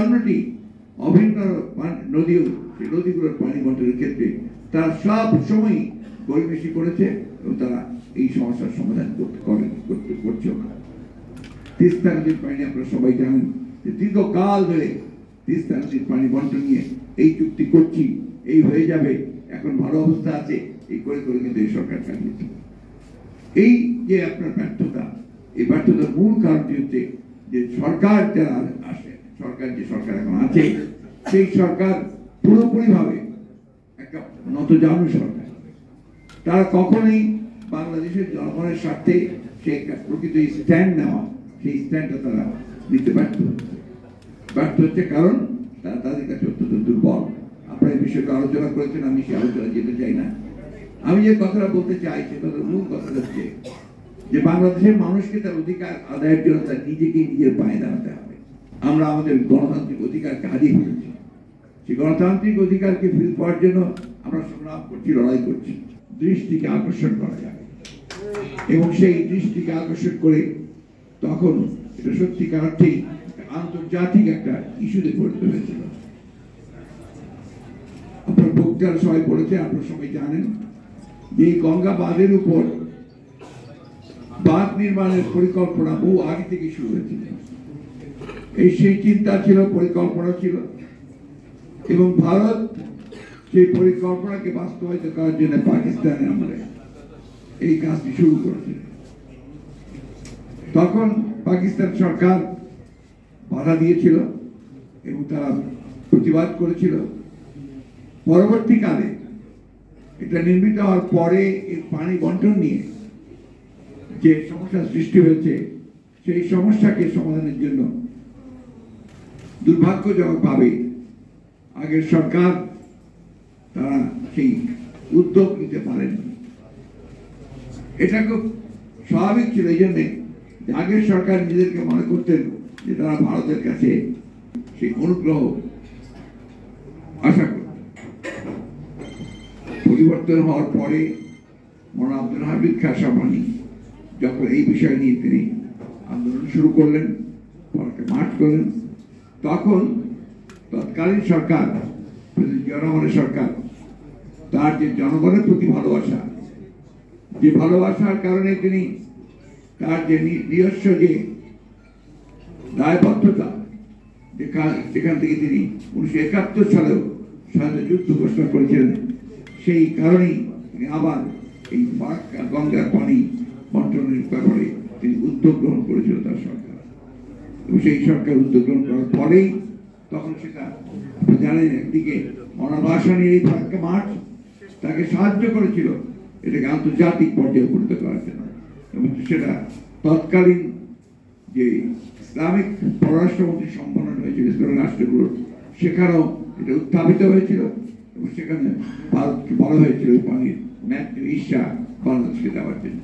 অন্যটি অভিন্ন নদীও নদীগুলোর পানি বন্টনের ক্ষেত্রে তারা সব সময় গরিবেশি করেছে এবং তারা এই সমস্যার সমাধান করছে। তিস্তা নদীর পানি আপনারা সবাই জানেন যে দীর্ঘকাল ধরে তিস্তা নদীর পানি বন্টন নিয়ে এই চুক্তি করছি, এই হয়ে যাবে, এখন ভালো অবস্থা আছে, এই করে করে কিন্তু এই সরকার চালিয়েছে। এই যে আপনার ব্যর্থতা, এই ব্যর্থতার মূল কারণটি হচ্ছে যে সরকার যারা আসে, সরকার যে সরকার এখন আছে সেই সরকার পুরোপুরি ভাবে একটা নতজানু সরকার। তারা কখনোই বাংলাদেশের জনগণের স্বার্থে সেই প্রকৃত স্ট্যান্ড নেওয়া, সেই স্ট্যান্ডটা তারা নিতে ব্যর্থ হচ্ছে কারণ তারা তাদের কাছে অত্যন্ত দুর্বল। আপনারা এই বিষয়টা আলোচনা করেছেন, আমি সে আলোচনা যেতে চাই না। আমি যে কথাটা বলতে চাই সেটা মূল কথা হচ্ছে যে বাংলাদেশের মানুষকে তার অধিকার আদায়ের জন্য তার নিজেকে নিজের পায়ে দাঁড়াতে হবে। আমরা আমাদের গণতান্ত্রিক অধিকারকে হারিয়ে ফেলেছি। সেই গণতান্ত্রিক অধিকারকে ফিরে পাওয়ার জন্য আমরা সংগ্রাম করছি, লড়াই করছি। দৃষ্টিকে আকর্ষণ করা যাবে এবং সেই দৃষ্টিকে আকর্ষণ করে তখন এটা সত্যিকার অর্থেই আন্তর্জাতিক একটা ইস্যুতে পরিণত হয়েছিল। আপনার বক্তারা সবাই বলেছে, আপনারা সবাই জানেন যে গঙ্গা বাঁধের উপর বাঁধ নির্মাণের পরিকল্পনা বহু আগে থেকে শুরু হয়েছিল। সেই চিন্তা ছিল, পরিকল্পনা ছিল এবং ভারত সেই পরিকল্পনাকে বাস্তবায়িত করার জন্য পাকিস্তানের আমলে এই কাজটি শুরু করেছিল। তখন পাকিস্তান সরকার বাধা দিয়েছিল এবং তারা প্রতিবাদ করেছিল। পরবর্তীকালে এটা নির্মিত হওয়ার পরে এই পানি বন্টন নিয়ে যে সমস্যা সৃষ্টি হয়েছে সেই সমস্যাকে সমাধানের জন্য দুর্ভাগ্যজনকভাবে আগের সরকার তারা সেই উদ্যোগ নিতে পারেননি। এটা খুব স্বাভাবিক ছিল এই জন্যে আগের সরকার নিজেদেরকে মনে করতেন যে তারা ভারতের কাছে সেই অনুগ্রহ আশা করত। পরিবর্তন হওয়ার পরে মৌলানা আব্দুল হামিদ খান সাবহানী যখন এই বিষয় নিয়ে তিনি আন্দোলন শুরু করলেন, মার্চ করলেন, তখন তৎকালীন সরকার, জনগণের সরকার, তার যে জনগণের প্রতি ভালোবাসা, যে ভালোবাসার কারণে তিনি তার যে নিজস্ব যে দায়বদ্ধতা, যেখান থেকে তিনি 1971 সালেও স্বাধীনতা যুদ্ধ ঘোষণা করেছিলেন, সেই কারণেই তিনি আবার এই গঙ্গার পানি বন্টনের ব্যাপারে তিনি উদ্যোগ গ্রহণ করেছিল তার সরকার। এবং সেই সরকার উদ্যোগ গ্রহণ করার পরেই তখন সেটা আপনি জানেন একদিকে মনাবাসনী এই ফারাক্কা মার্চ তাকে সাহায্য করেছিল এটাকে আন্তর্জাতিক পর্যায়ে উপনীত করার জন্য, এবং সেটা তৎকালীন যে ইসলামিক পররাষ্ট্রমন্ত্রী সম্মেলন হয়েছিল ইসলামিক রাষ্ট্রগুলোর, সেখানেও এটা উত্থাপিত হয়েছিল এবং সেখানে ভারতকে বলা হয়েছিল ওই পানির ন্যায্য হিস্সা বাংলাদেশকে দেওয়ার জন্য।